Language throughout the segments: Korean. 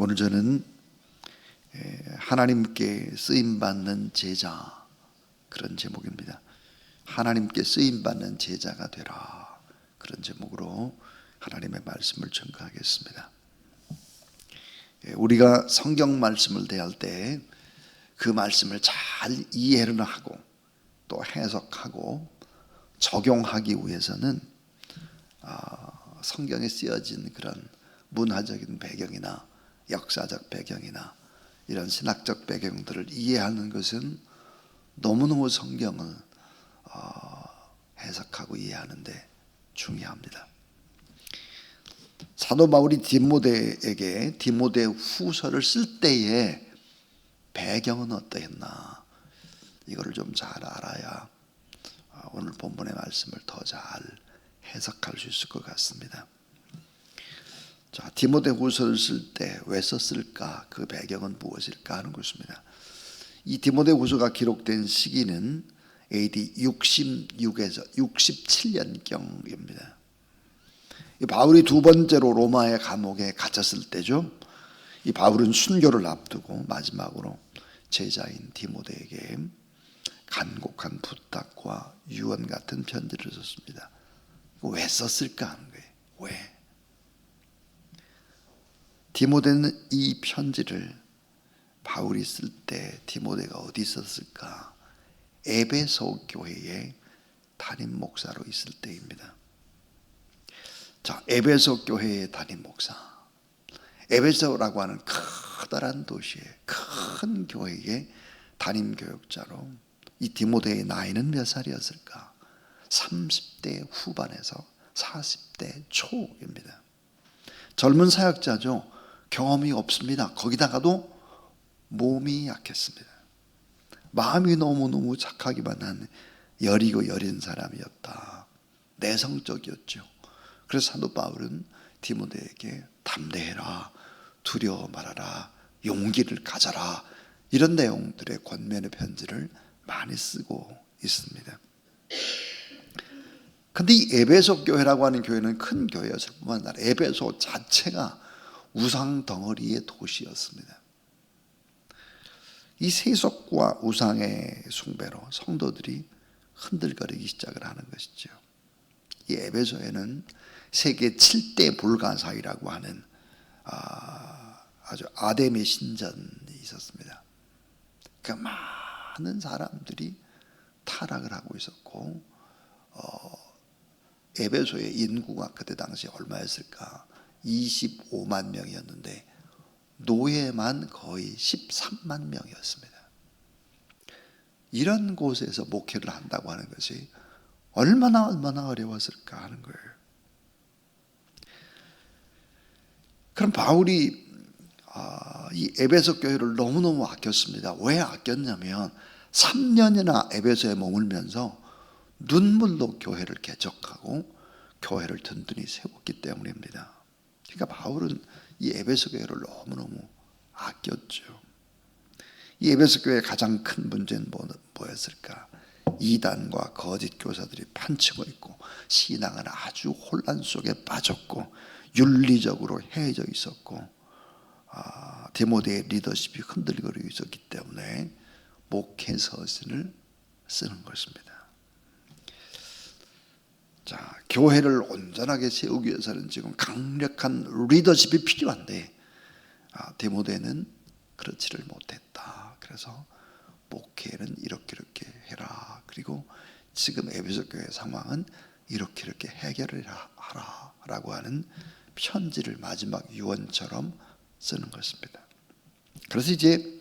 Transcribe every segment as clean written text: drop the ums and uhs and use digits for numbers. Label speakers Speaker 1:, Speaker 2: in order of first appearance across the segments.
Speaker 1: 오늘 저는 하나님께 쓰임받는 제자, 그런 제목입니다. 하나님께 쓰임받는 제자가 되라, 그런 제목으로 하나님의 말씀을 전가하겠습니다. 우리가 성경 말씀을 대할 때 그 말씀을 잘 이해를 하고 또 해석하고 적용하기 위해서는 성경에 쓰여진 그런 문화적인 배경이나 역사적 배경이나 이런 신학적 배경들을 이해하는 것은 너무너무 성경을 해석하고 이해하는데 중요합니다. 사도 바울이 디모데에게 디모데 후서를 쓸 때의 배경은 어떠했나, 이거를 좀 잘 알아야 오늘 본문의 말씀을 더 잘 해석할 수 있을 것 같습니다. 자, 디모데 후서를 쓸 때 왜 썼을까, 그 배경은 무엇일까 하는 것입니다. 이 디모데 후서가 기록된 시기는 AD 66에서 67년경입니다. 바울이 두 번째로 로마의 감옥에 갇혔을 때죠. 이 바울은 순교를 앞두고 마지막으로 제자인 디모데에게 간곡한 부탁과 유언 같은 편지를 썼습니다. 왜 썼을까 하는 거예요. 왜? 디모데는 이 편지를 바울이 쓸 때 디모데가 어디 있었을까? 에베소 교회의 담임 목사로 있을 때입니다. 자, 에베소 교회의 담임 목사. 에베소라고 하는 커다란 도시의 큰 교회의 담임 교역자로 이 디모데의 나이는 몇 살이었을까? 30대 후반에서 40대 초입니다. 젊은 사역자죠. 경험이 없습니다. 거기다가도 몸이 약했습니다. 마음이 너무너무 착하기만 한 여리고 여린 사람이었다. 내성적이었죠. 그래서 사도 바울은 디모데에게 담대해라, 두려워 말아라, 용기를 가져라, 이런 내용들의 권면의 편지를 많이 쓰고 있습니다. 근데 이 에베소 교회라고 하는 교회는 큰 교회였을 뿐만 아니라 에베소 자체가 우상 덩어리의 도시였습니다. 이 세속과 우상의 숭배로 성도들이 흔들거리기 시작을 하는 것이죠. 이 에베소에는 세계 7대 불가사의라고 하는 아주 아데미 신전이 있었습니다. 그 많은 사람들이 타락을 하고 있었고, 에베소의 인구가 그때 당시 얼마였을까? 25만 명이었는데 노예만 거의 13만 명이었습니다. 이런 곳에서 목회를 한다고 하는 것이 얼마나 어려웠을까 하는 거예요. 그럼 바울이 이 에베소 교회를 너무너무 아꼈습니다. 왜 아꼈냐면 3년이나 에베소에 머물면서 눈물로 교회를 개척하고 교회를 든든히 세웠기 때문입니다. 그러니까 바울은 이 에베소 교회를 너무너무 아꼈죠. 이 에베소 교회의 가장 큰 문제는 뭐였을까? 이단과 거짓 교사들이 판치고 있고 신앙은 아주 혼란 속에 빠졌고 윤리적으로 해져 있었고 디모데의 리더십이 흔들거리고 있었기 때문에 목회 서신을 쓰는 것입니다. 자, 교회를 온전하게 세우기 위해서는 지금 강력한 리더십이 필요한데 디모데는 그렇지를 못했다. 그래서 목회는 이렇게 해라. 그리고 지금 에베소 교회 상황은 이렇게 해결을 하라 라고 하는 편지를 마지막 유언처럼 쓰는 것입니다. 그래서 이제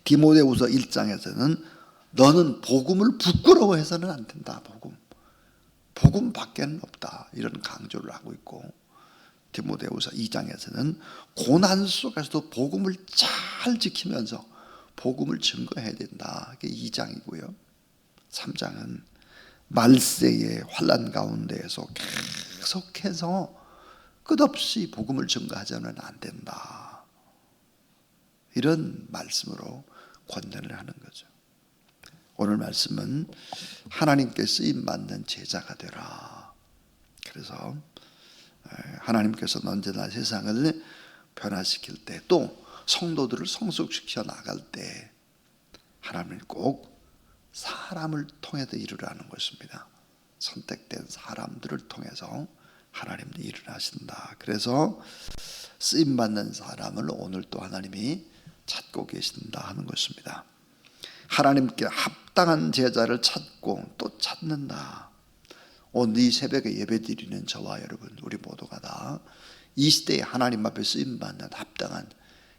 Speaker 1: 디모데후서 1장에서는 너는 복음을 부끄러워해서는 안 된다. 복음밖에는 없다, 이런 강조를 하고 있고, 디모데후서 2장에서는 고난 속에서도 복음을 잘 지키면서 복음을 증거해야 된다. 그게 2장이고요. 3장은 말세의 환난 가운데에서 계속해서 끝없이 복음을 증거하자면 안 된다, 이런 말씀으로 권면을 하는 거죠. 오늘 말씀은 하나님께 쓰임받는 제자가 되라. 그래서 하나님께서는 언제나 세상을 변화시킬 때, 또 성도들을 성숙시켜 나갈 때 하나님은 꼭 사람을 통해서 일을 하는 것입니다. 선택된 사람들을 통해서 하나님도 일을 하신다. 그래서 쓰임받는 사람을 오늘 또 하나님이 찾고 계신다 하는 것입니다. 하나님께 합당한 제자를 찾고 또 찾는다. 오늘 이 새벽에 예배드리는 저와 여러분, 우리 모두가 다 이 시대에 하나님 앞에 쓰임받는 합당한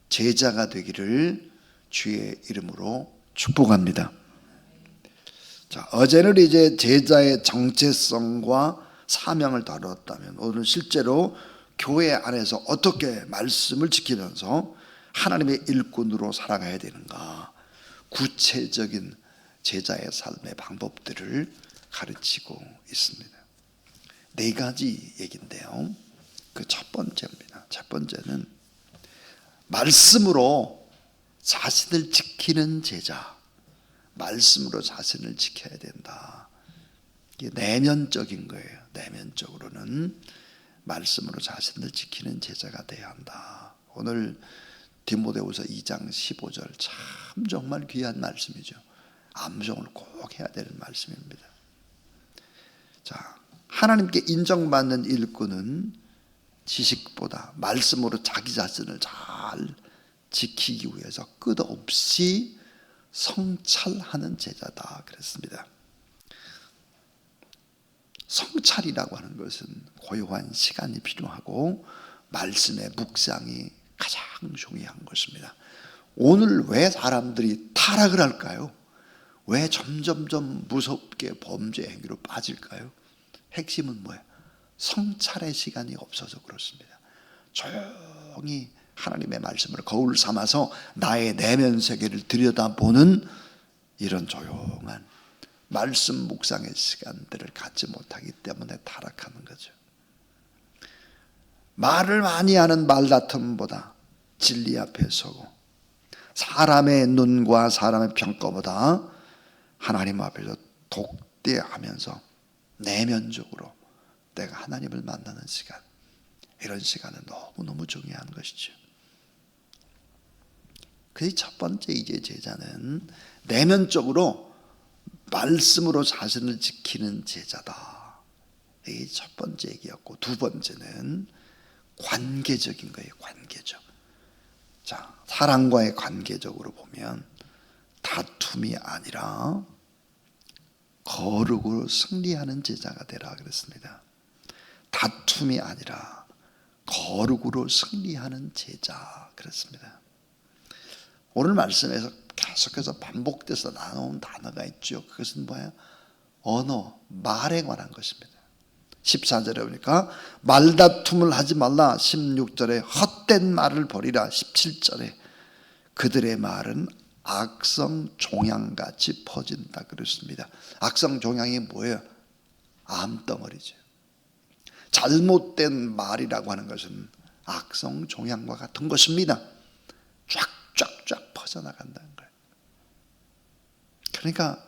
Speaker 1: 제자가 되기를 주의 이름으로 축복합니다. 자, 어제는 이제 제자의 정체성과 사명을 다루었다면, 오늘 실제로 교회 안에서 어떻게 말씀을 지키면서 하나님의 일꾼으로 살아가야 되는가, 구체적인 제자의 삶의 방법들을 가르치고 있습니다. 4가지 얘기인데요. 그 첫 번째입니다. 첫 번째는 말씀으로 자신을 지키는 제자. 말씀으로 자신을 지켜야 된다. 이게 내면적인 거예요. 내면적으로는 말씀으로 자신을 지키는 제자가 되어야 한다. 오늘 디모데후서 2장 15절 참 정말 귀한 말씀이죠. 암송을 꼭 해야 되는 말씀입니다. 자, 하나님께 인정받는 일꾼은 지식보다 말씀으로 자기 자신을 잘 지키기 위해서 끝없이 성찰하는 제자다 그랬습니다. 성찰이라고 하는 것은 고요한 시간이 필요하고 말씀의 묵상이 가장 중요한 것입니다. 오늘 왜 사람들이 타락을 할까요? 왜 점점점 무섭게 범죄 행위로 빠질까요? 핵심은 뭐예요? 성찰의 시간이 없어서 그렇습니다. 조용히 하나님의 말씀을 거울 삼아서 나의 내면 세계를 들여다보는 이런 조용한 말씀 묵상의 시간들을 갖지 못하기 때문에 타락하는 거죠. 말을 많이 하는 말다툼보다 진리 앞에 서고, 사람의 눈과 사람의 평가보다 하나님 앞에서 독대하면서 내면적으로 내가 하나님을 만나는 시간, 이런 시간은 너무너무 중요한 것이죠. 그 첫 번째 이제 제자는 내면적으로 말씀으로 자신을 지키는 제자다. 이게 첫 번째 얘기였고, 두 번째는 관계적인 거예요. 관계적. 자, 사람과의 관계적으로 보면 다툼이 아니라 거룩으로 승리하는 제자가 되라 그랬습니다. 다툼이 아니라 거룩으로 승리하는 제자 그랬습니다. 오늘 말씀에서 계속해서 반복돼서 나온 단어가 있죠. 그것은 뭐예요? 언어, 말에 관한 것입니다. 14절에 보니까 말다툼을 하지 말라. 16절에 헛된 말을 버리라. 17절에 그들의 말은 악성 종양같이 퍼진다 그랬습니다. 악성 종양이 뭐예요? 암덩어리죠. 잘못된 말이라고 하는 것은 악성 종양과 같은 것입니다. 쫙쫙쫙 퍼져나간다는 거예요. 그러니까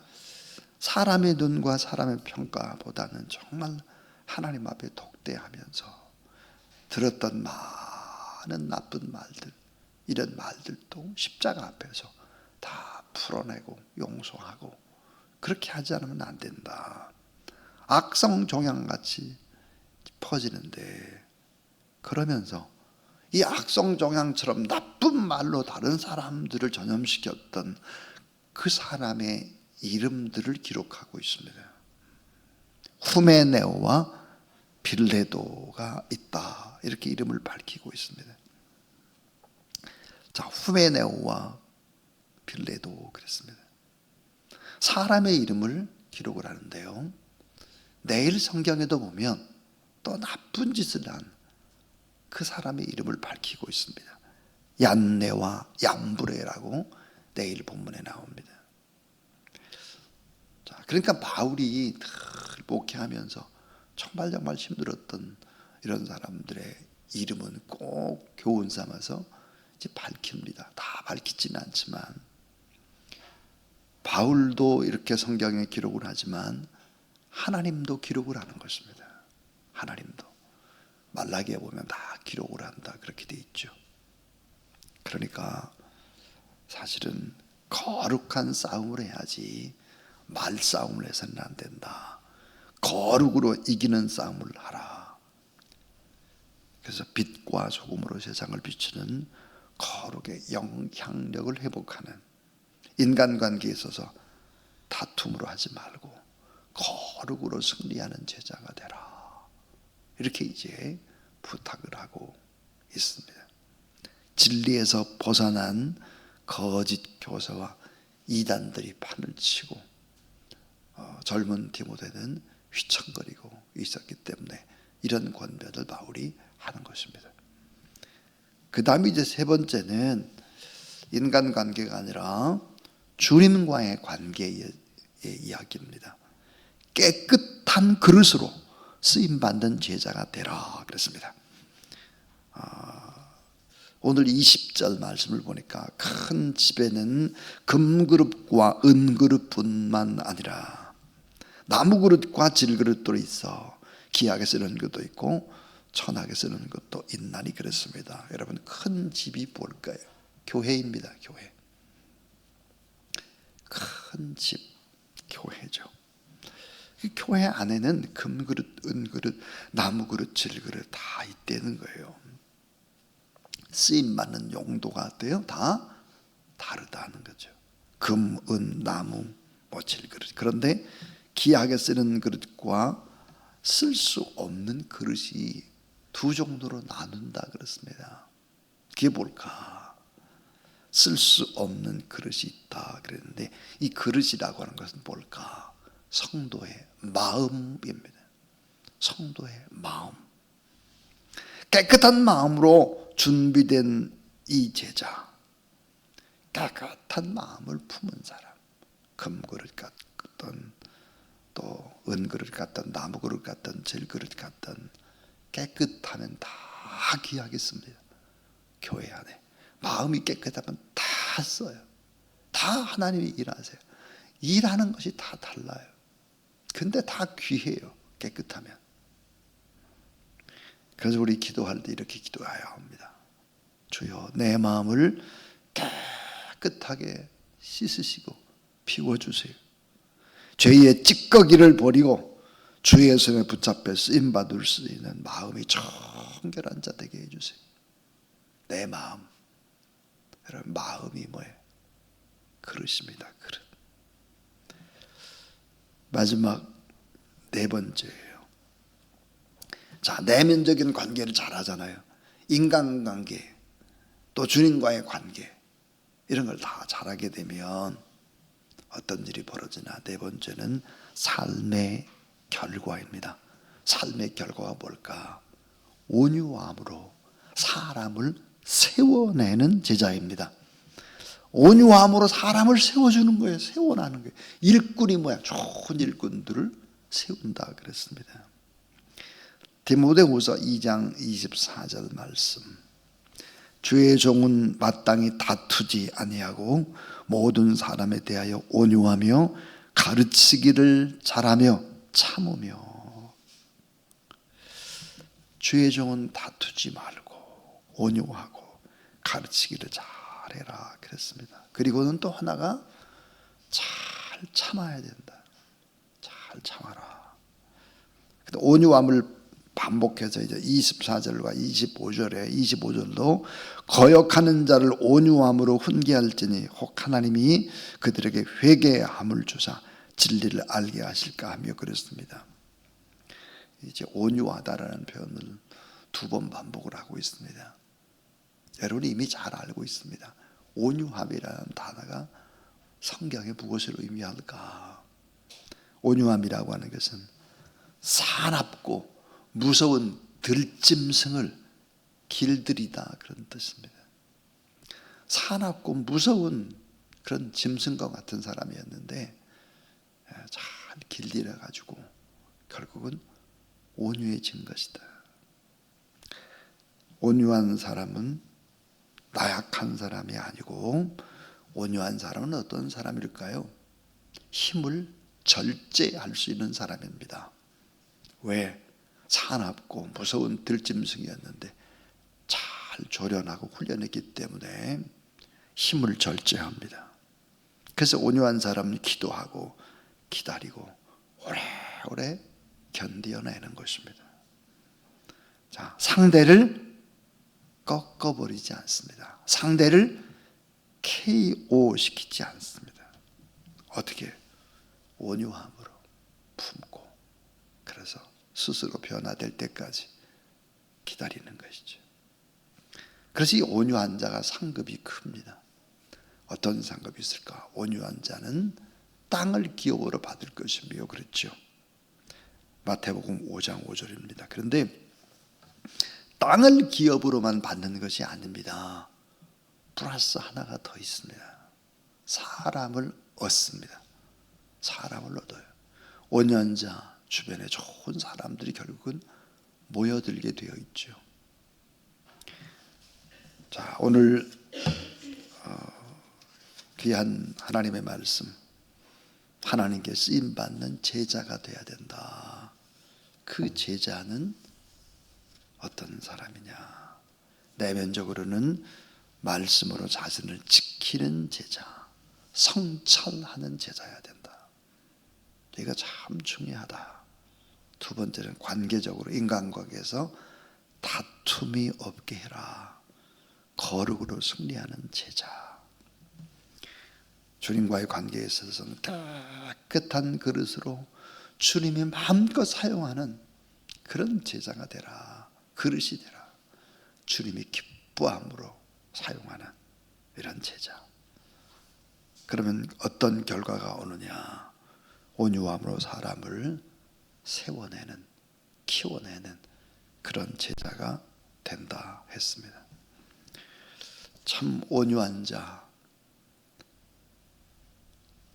Speaker 1: 사람의 눈과 사람의 평가보다는 정말 하나님 앞에 독대하면서 들었던 많은 나쁜 말들, 이런 말들도 십자가 앞에서 다 풀어내고 용서하고, 그렇게 하지 않으면 안 된다. 악성 종양같이 퍼지는데, 그러면서 이 악성 종양처럼 나쁜 말로 다른 사람들을 전염시켰던 그 사람의 이름들을 기록하고 있습니다. 후메네오와 빌레도가 있다, 이렇게 이름을 밝히고 있습니다. 자, 후메네오와 빌레도 그랬습니다. 사람의 이름을 기록을 하는데요, 내일 성경에도 보면 또 나쁜 짓을 한 그 사람의 이름을 밝히고 있습니다. 얀네와 얌브레라고 내일 본문에 나옵니다. 자, 그러니까 바울이 늘 목회하면서 정말 힘들었던 이런 사람들의 이름은 꼭 교훈 삼아서 이제 밝힙니다. 다 밝히지는 않지만, 바울도 이렇게 성경에 기록을 하지만 하나님도 기록을 하는 것입니다. 하나님도 말라기에 보면 다 기록을 한다, 그렇게 돼 있죠. 그러니까 사실은 거룩한 싸움을 해야지 말싸움을 해서는 안 된다. 거룩으로 이기는 싸움을 하라. 그래서 빛과 소금으로 세상을 비추는 거룩의 영향력을 회복하는, 인간관계에 있어서 다툼으로 하지 말고 거룩으로 승리하는 제자가 되라. 이렇게 이제 부탁을 하고 있습니다. 진리에서 벗어난 거짓 교사와 이단들이 판을 치고 젊은 디모데는 휘청거리고 있었기 때문에 이런 권면을 바울이 하는 것입니다. 그 다음에 이제 세 번째는 인간관계가 아니라 주님과의 관계의 이야기입니다. 깨끗한 그릇으로 쓰임받는 제자가 되라 그랬습니다. 오늘 20절 말씀을 보니까 큰 집에는 금그릇과 은그릇뿐만 아니라 나무그릇과 질그릇도 있어 귀하게 쓰는 것도 있고 천하게 쓰는 것도 있나니 그랬습니다. 여러분, 큰 집이 뭘까요? 교회입니다. 교회. 큰 집, 교회죠. 교회 안에는 금그릇, 은그릇, 나무그릇, 질그릇 다 있다는 거예요. 쓰임받는 용도가 어때요? 다 다르다는 거죠. 금, 은, 나무, 질그릇. 그런데 귀하게 쓰는 그릇과 쓸 수 없는 그릇이 두 정도로 나눈다 그렇습니다. 그게 뭘까? 쓸 수 없는 그릇이 있다 그랬는데, 이 그릇이라고 하는 것은 뭘까? 성도의 마음입니다. 성도의 마음. 깨끗한 마음으로 준비된 이 제자, 깨끗한 마음을 품은 사람, 금그릇 같던 또 은그릇 같던 나무그릇 같던 질그릇 같던 깨끗하면 다 귀하게 씁니다. 교회 안에 마음이 깨끗하면 다 써요. 다 하나님이 일하세요. 일하는 것이 다 달라요. 근데 다 귀해요. 깨끗하면. 그래서 우리 기도할 때 이렇게 기도해야 합니다. 주여, 내 마음을 깨끗하게 씻으시고 비워주세요. 죄의 찌꺼기를 버리고 주의 손에 붙잡혀 쓰임받을 수 있는 마음이 청결한 자 되게 해주세요. 내 마음. 여러분, 마음이 뭐예요? 그릇입니다. 그릇. 마지막 네 번째예요. 자, 내면적인 관계를 잘 하잖아요. 인간관계, 또 주님과의 관계, 이런 걸 다 잘하게 되면 어떤 일이 벌어지나. 네 번째는 삶의 결과입니다. 삶의 결과가 뭘까? 온유함으로 사람을 세워내는 제자입니다. 온유함으로 사람을 세워주는 거예요. 세워나는 거예요. 일꾼이 뭐야? 좋은 일꾼들을 세운다 그랬습니다. 디모데후서 2장 24절 말씀. 주의 종은 마땅히 다투지 아니하고 모든 사람에 대하여 온유하며 가르치기를 잘하며 참으며. 주의 종은 다투지 말고 온유하고 가르치기를 잘해라 그랬습니다. 그리고는 또 하나가 잘 참아야 된다. 잘 참아라. 온유함을 반복해서 이제 24절과 25절도 거역하는 자를 온유함으로 훈계할지니 혹 하나님이 그들에게 회개함을 주사 진리를 알게 하실까 하며 그랬습니다. 이제 온유하다라는 표현을 두 번 반복을 하고 있습니다. 여러분이 이미 잘 알고 있습니다. 온유함이라는 단어가 성경에 무엇을 의미할까? 온유함이라고 하는 것은 사납고 무서운 들짐승을 길들이다 그런 뜻입니다. 사납고 무서운 그런 짐승과 같은 사람이었는데 잘 길들여 가지고 결국은 온유해진 것이다. 온유한 사람은 나약한 사람이 아니고, 온유한 사람은 어떤 사람일까요? 힘을 절제할 수 있는 사람입니다. 왜? 사납고 무서운 들짐승이었는데 잘 조련하고 훈련했기 때문에 힘을 절제합니다. 그래서 온유한 사람은 기도하고 기다리고 오래오래 견뎌내는 것입니다. 자, 상대를 꺾어버리지 않습니다. 상대를 KO 시키지 않습니다. 어떻게? 온유함으로 품고, 그래서 스스로 변화될 때까지 기다리는 것이죠. 그래서 이 온유한 자가 상급이 큽니다. 어떤 상급이 있을까? 온유한 자는 땅을 기업으로 받을 것이며, 그랬죠. 마태복음 5장 5절입니다. 그런데 땅을 기업으로만 받는 것이 아닙니다. 플러스 하나가 더 있습니다. 사람을 얻습니다. 사람을 얻어요. 온유한 자 주변에 좋은 사람들이 결국은 모여들게 되어 있죠. 자, 오늘 귀한 하나님의 말씀, 하나님께 쓰임받는 제자가 되어야 된다. 그 제자는 어떤 사람이냐? 내면적으로는 말씀으로 자신을 지키는 제자, 성찰하는 제자여야 된다. 이거 참 중요하다. 두 번째는 관계적으로, 인간관계에서 다툼이 없게 해라. 거룩으로 승리하는 제자. 주님과의 관계에 있어서는 깨끗한 그릇으로 주님이 마음껏 사용하는 그런 제자가 되라. 그릇이 되라. 주님이 기뻐함으로 사용하는 이런 제자. 그러면 어떤 결과가 오느냐? 온유함으로 사람을 세워내는, 키워내는 그런 제자가 된다 했습니다. 참 온유한 자,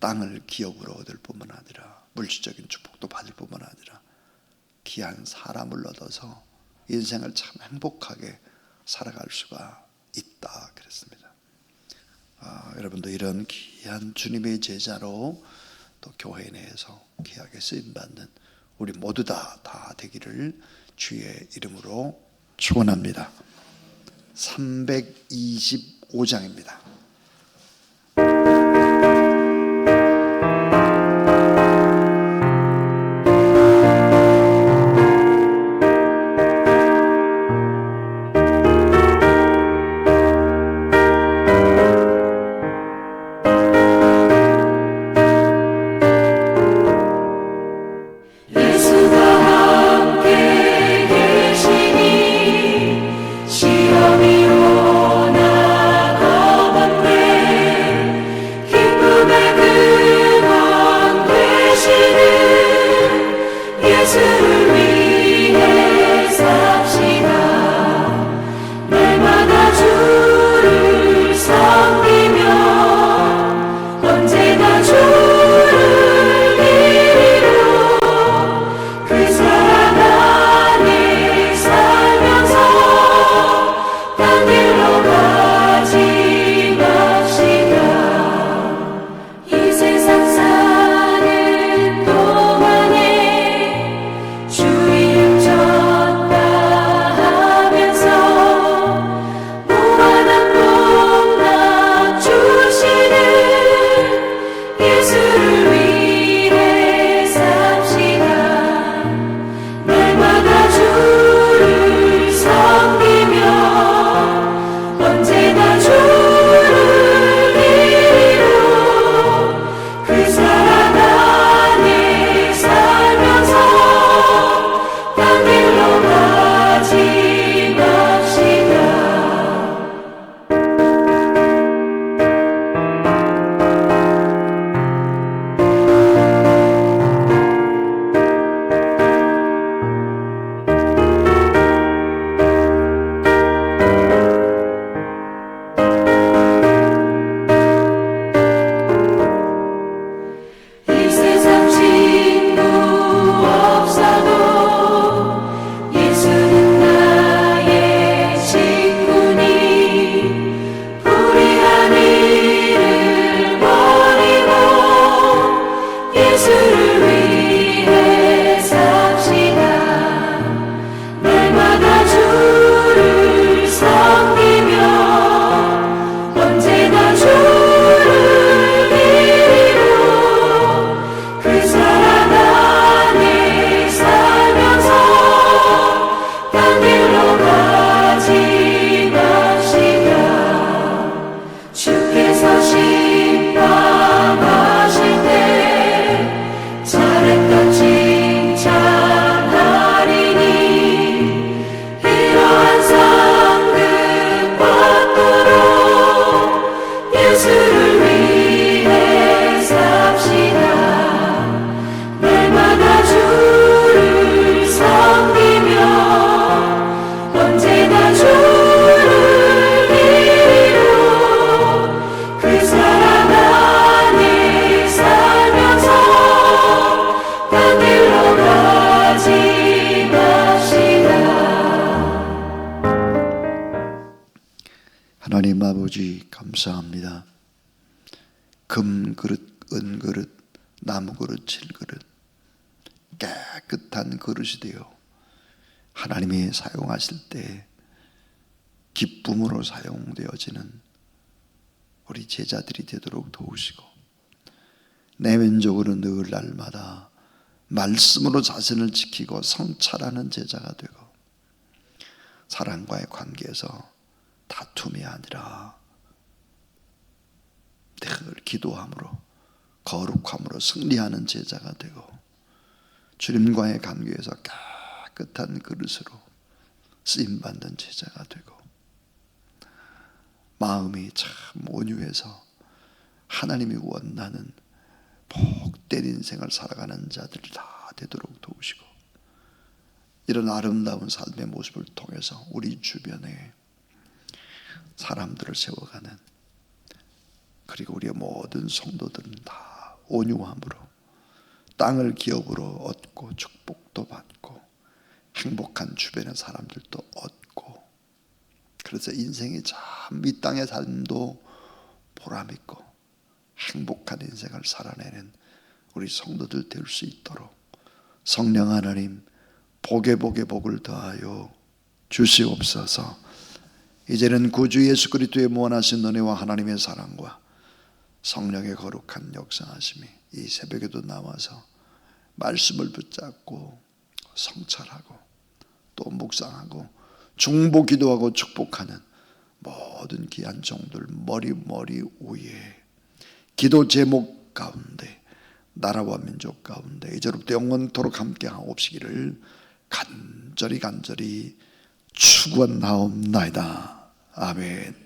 Speaker 1: 땅을 기업으로 얻을 뿐만 아니라 물질적인 축복도 받을 뿐만 아니라 귀한 사람을 얻어서 인생을 참 행복하게 살아갈 수가 있다 그랬습니다. 여러분도 이런 귀한 주님의 제자로 또 교회 내에서 귀하게 쓰임받는 우리 모두 다 되기를 주의 이름으로 축원합니다. 325장입니다.
Speaker 2: 시험이 오나 겁없
Speaker 1: 아버지 감사합니다. 금그릇, 은그릇, 나무그릇, 질그릇 깨끗한 그릇이 되어 하나님이 사용하실 때 기쁨으로 사용되어지는 우리 제자들이 되도록 도우시고, 내면적으로 늘 날마다 말씀으로 자신을 지키고 성찰하는 제자가 되고, 사람과의 관계에서 다툼이 아니라 늘 기도함으로 거룩함으로 승리하는 제자가 되고, 주님과의 관계에서 깨끗한 그릇으로 쓰임받는 제자가 되고, 마음이 참 온유해서 하나님이 원하는 복된 인생을 살아가는 자들이 다 되도록 도우시고, 이런 아름다운 삶의 모습을 통해서 우리 주변에 사람들을 세워가는, 그리고 우리의 모든 성도들은 다 온유함으로 땅을 기업으로 얻고 축복도 받고 행복한 주변의 사람들도 얻고, 그래서 인생이 참 이 땅의 삶도 보람있고 행복한 인생을 살아내는 우리 성도들 될 수 있도록 성령 하나님 복에 복을 더하여 주시옵소서. 이제는 구주 예수 그리스도의 무한하신 은혜와 하나님의 사랑과 성령의 거룩한 역사하심이 이 새벽에도 나와서 말씀을 붙잡고 성찰하고 또 묵상하고 중보 기도하고 축복하는 모든 귀한 종들 머리 위에 기도 제목 가운데 나라와 민족 가운데 이제로부터 영원토록 함께 하옵시기를 간절히 축원하옵나이다. 아멘.